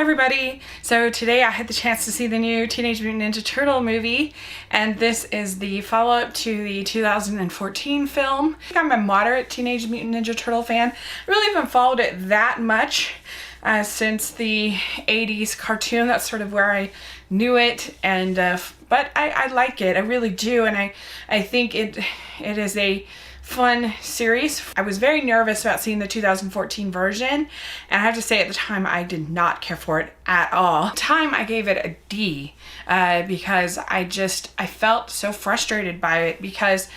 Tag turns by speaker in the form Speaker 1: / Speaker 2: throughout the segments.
Speaker 1: everybody! So today I had the chance to see the new Teenage Mutant Ninja Turtle movie, and this is the follow-up to the 2014 film. I think I'm a moderate Teenage Mutant Ninja Turtle fan. I really haven't followed it that much since the 80s cartoon. That's sort of where I knew it, and but I like it. I really do, and I think it is a fun series. I was very nervous about seeing the 2014 version, and I have to say at the time I did not care for it at all. At the time I gave it a D because I felt so frustrated by it because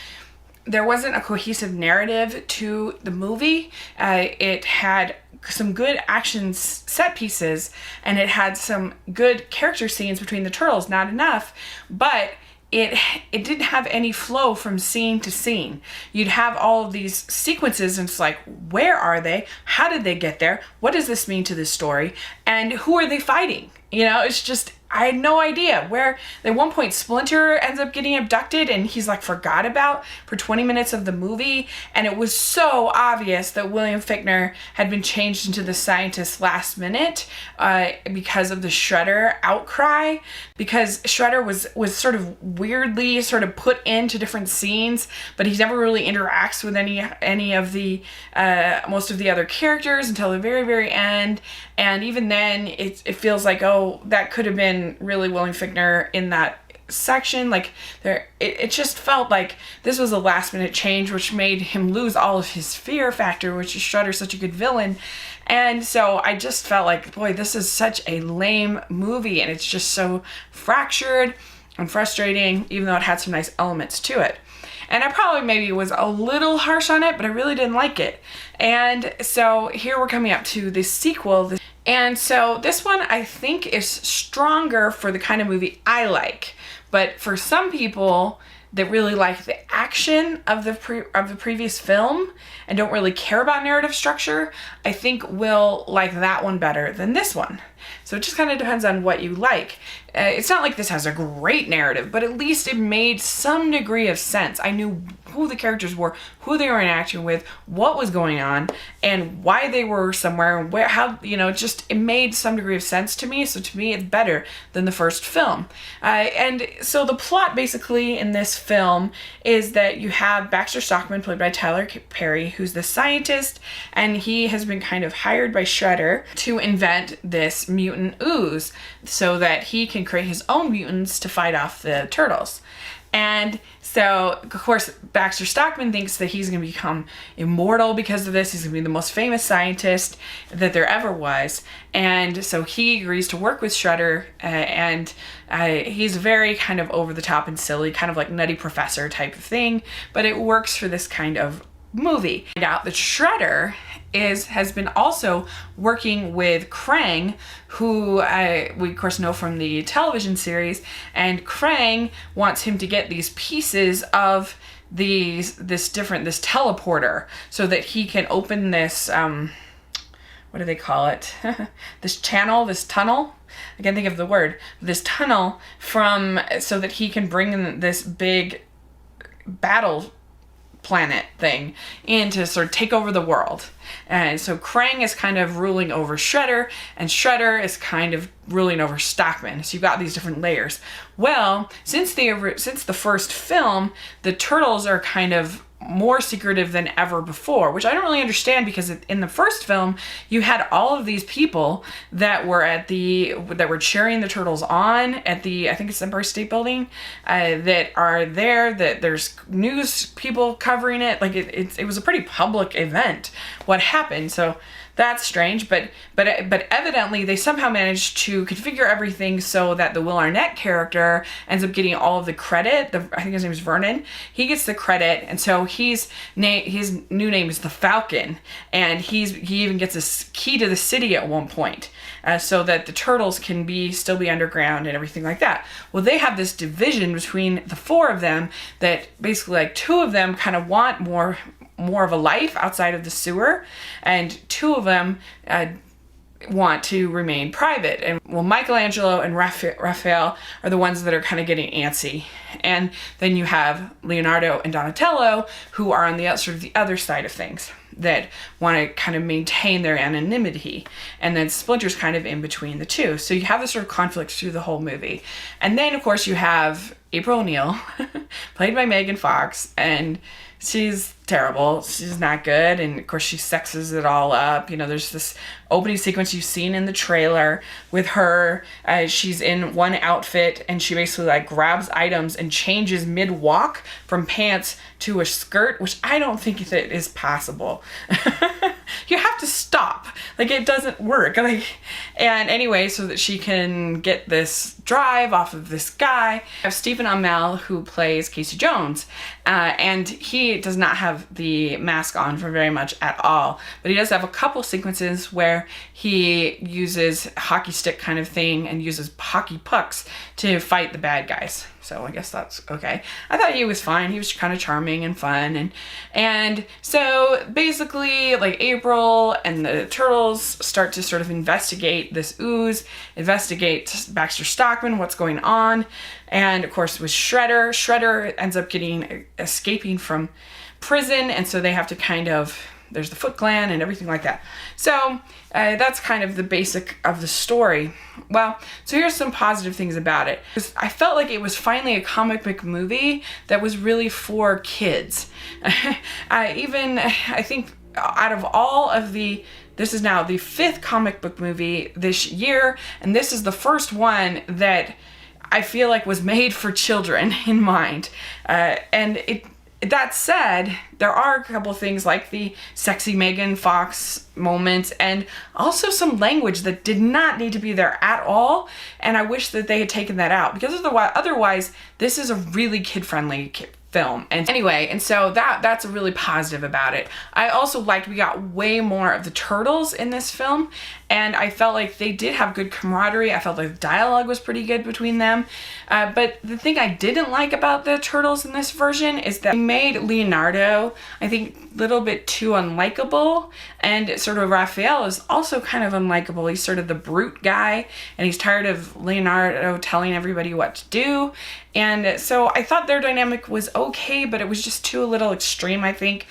Speaker 1: there wasn't a cohesive narrative to the movie. It had some good action set pieces and it had some good character scenes between the turtles, not enough, but it didn't have any flow from scene to scene. You'd have all of these sequences and it's like, where are they? How did they get there? What does this mean to this story? And who are they fighting? You know, it's just, I had no idea where. At one point Splinter ends up getting abducted and he's like forgot about for 20 minutes of the movie, and it was so obvious that William Fichtner had been changed into the scientist last minute because of the Shredder outcry, because Shredder was sort of weirdly sort of put into different scenes, but he never really interacts with any of the most of the other characters until the very end, and even then it feels like, oh, that could have been really William Fichtner in that section. Like it just felt like this was a last minute change, which made him lose all of his fear factor, which is Shredder's such a good villain. And so I just felt like, boy, this is such a lame movie, and it's just so fractured and frustrating, even though it had some nice elements to it. And I probably maybe was a little harsh on it, but I really didn't like it. And so here we're coming up to the sequel. And so this one I think is stronger for the kind of movie I like. But for some people that really like the action of the previous film and don't really care about narrative structure, I think will like that one better than this one. So it just kind of depends on what you like. It's not like this has a great narrative, but at least it made some degree of sense. I knew who the characters were, who they were interacting with, what was going on, and why they were somewhere, and where, how, you know, it made some degree of sense to me. So to me, it's better than the first film. And so the plot basically in this film is that you have Baxter Stockman, played by Tyler Perry, who's the scientist, and he has been kind of hired by Shredder to invent this mutant ooze so that he can create his own mutants to fight off the turtles. And so, of course, Baxter Stockman thinks that he's going to become immortal because of this. He's going to be the most famous scientist that there ever was. And so he agrees to work with Shredder, and he's very kind of over the top and silly, kind of like Nutty Professor type of thing, but it works for this kind of movie. Find out that Shredder has been also working with Krang, who we of course know from the television series, and Krang wants him to get these pieces of this teleporter so that he can open this what do they call it? this tunnel. I can't think of the word. This tunnel so that he can bring in this big battle planet thing in to sort of take over the world. And so Krang is kind of ruling over Shredder, and Shredder is kind of ruling over Stockman. So you've got these different layers. Well, since the first film, the turtles are kind of more secretive than ever before, which I don't really understand, because in the first film you had all of these people that were cheering the turtles on at I think it's Empire State Building, that are there, that there's news people covering it, like it was a pretty public event what happened. So that's strange, but evidently they somehow managed to configure everything so that the Will Arnett character ends up getting all of the credit. I think his name is Vernon. He gets the credit, and so his new name is the Falcon, and he even gets a key to the city at one point, so that the turtles can still be underground and everything like that. Well, they have this division between the four of them that basically, like, two of them kind of want more of a life outside of the sewer, and two of them want to remain private. And well, Michelangelo and Raphael are the ones that are kind of getting antsy, and then you have Leonardo and Donatello, who are on the other side of things. that want to kind of maintain their anonymity. And then Splinter's kind of in between the two. So you have this sort of conflict through the whole movie. And then, of course, you have April O'Neil, played by Megan Fox, and she's terrible. She's not good. And of course she sexes it all up. You know, there's this opening sequence you've seen in the trailer with her. She's in one outfit and she basically like grabs items and changes mid-walk from pants to a skirt, which I don't think that is possible. You have to stop. Like, it doesn't work. Like, and anyway, so that she can get this drive off of this guy. I have Stephen Amell, who plays Casey Jones, and he does not have the mask on for very much at all, but he does have a couple sequences where he uses hockey stick kind of thing and uses hockey pucks to fight the bad guys. So I guess that's okay. I thought he was fine. He was kind of charming and fun. And so basically, like, April and the Turtles start to sort of investigate this ooze, investigate Baxter Stockman, what's going on. And of course with Shredder ends up escaping from prison. And so they have to kind of, there's the Foot Clan and everything like that. So that's kind of the basic of the story. Well, so here's some positive things about it. I felt like it was finally a comic book movie that was really for kids. I think out of all of this is now the 5th comic book movie this year, and this is the first one that I feel like was made for children in mind. That said, there are a couple things like the sexy Megan Fox moments and also some language that did not need to be there at all. And I wish that they had taken that out, because otherwise this is a really kid-friendly film. And anyway, and so that's a really positive about it. I also liked we got way more of the Turtles in this film, and I felt like they did have good camaraderie. I felt like the dialogue was pretty good between them. But the thing I didn't like about the Turtles in this version is that they made Leonardo, I think, a little bit too unlikable, and sort of Raphael is also kind of unlikable. He's sort of the brute guy, and he's tired of Leonardo telling everybody what to do. And so I thought their dynamic was okay, but it was just too a little extreme, I think,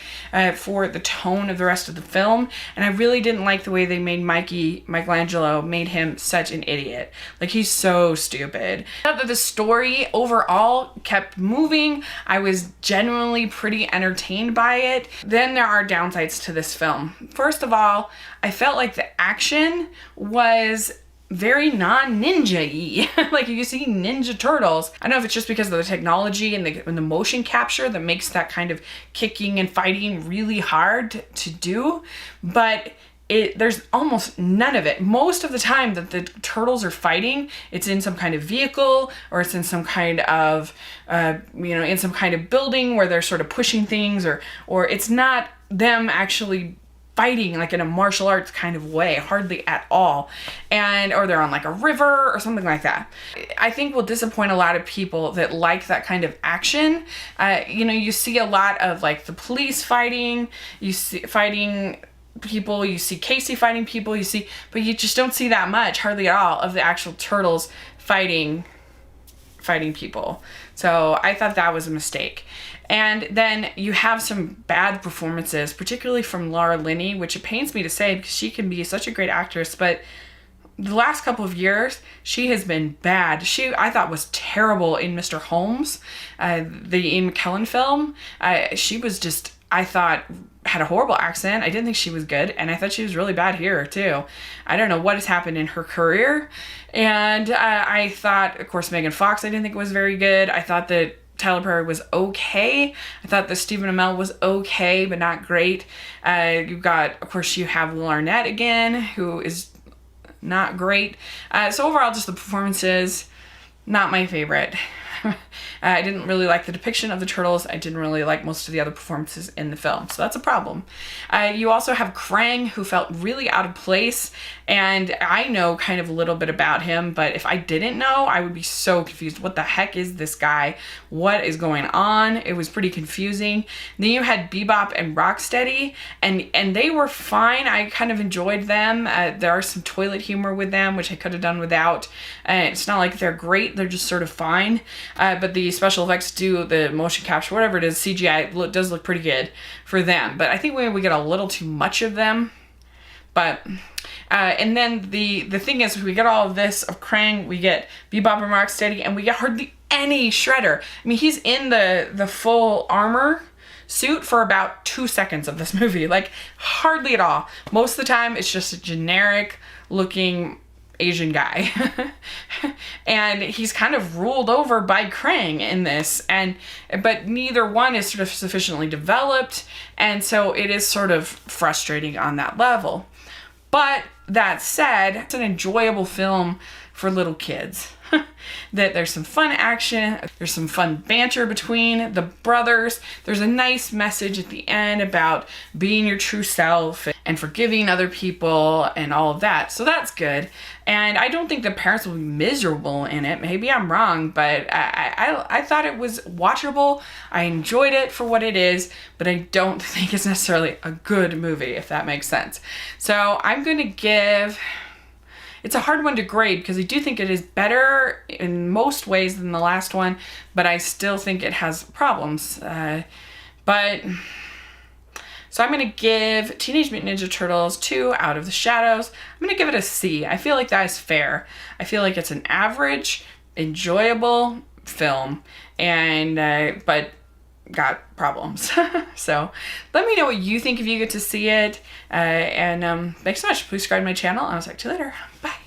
Speaker 1: for the tone of the rest of the film. And I really didn't like the way they made Michelangelo made him such an idiot. Like, he's so stupid. I thought that the story overall kept moving. I was genuinely pretty entertained by it. Then there are downsides to this film. First of all, I felt like the action was very non-ninja-y. Like, you see Ninja Turtles. I don't know if it's just because of the technology and the motion capture that makes that kind of kicking and fighting really hard to do, but there's almost none of it. Most of the time that the Turtles are fighting, it's in some kind of vehicle, or it's in some kind of, in some kind of building where they're sort of pushing things, or it's not them actually fighting like in a martial arts kind of way, hardly at all. Or they're on like a river or something like that. I think will disappoint a lot of people that like that kind of action. You see a lot of like the police fighting, you see fighting people, you see Casey fighting people, but you just don't see that much, hardly at all, of the actual Turtles fighting people. So I thought that was a mistake. And then you have some bad performances, particularly from Laura Linney, which it pains me to say because she can be such a great actress, but the last couple of years, she has been bad. I thought, was terrible in Mr. Holmes, the Ian McKellen film. She was just, I thought, had a horrible accent. I didn't think she was good, and I thought she was really bad here too. I don't know what has happened in her career. And I thought, of course, Megan Fox, I didn't think was very good. I thought that Tyler Perry was okay. I thought that Stephen Amell was okay, but not great. You have Will Arnett again, who is not great. So overall, just the performances, not my favorite. I didn't really like the depiction of the Turtles. I didn't really like most of the other performances in the film, so that's a problem. You also have Krang, who felt really out of place, and I know kind of a little bit about him, but if I didn't know, I would be so confused. What the heck is this guy? What is going on? It was pretty confusing. Then you had Bebop and Rocksteady, and they were fine. I kind of enjoyed them. There are some toilet humor with them, which I could have done without. It's not like they're great. They're just sort of fine. but the special effects do, the motion capture, whatever it is, CGI does look pretty good for them. But I think we get a little too much of them. But, and then the thing is, we get all of this of Krang, we get Bebop and Rocksteady, and we get hardly any Shredder. I mean, he's in the full armor suit for about 2 seconds of this movie. Like, hardly at all. Most of the time, it's just a generic looking Asian guy. And he's kind of ruled over by Krang in this, but neither one is sort of sufficiently developed, and so it is sort of frustrating on that level. But that said, it's an enjoyable film for little kids. That there's some fun action, there's some fun banter between the brothers, there's a nice message at the end about being your true self and forgiving other people and all of that, so that's good. And I don't think the parents will be miserable in it. Maybe I'm wrong, but I thought it was watchable. I enjoyed it for what it is, but I don't think it's necessarily a good movie, if that makes sense. So I'm gonna give... It's a hard one to grade because I do think it is better in most ways than the last one, but I still think it has problems. So I'm going to give Teenage Mutant Ninja Turtles 2 Out of the Shadows. I'm going to give it a C. I feel like that is fair. I feel like it's an average, enjoyable film, and but got problems. So let me know what you think if you get to see it. And thanks so much. Please subscribe to my channel. I'll talk to you later. Bye.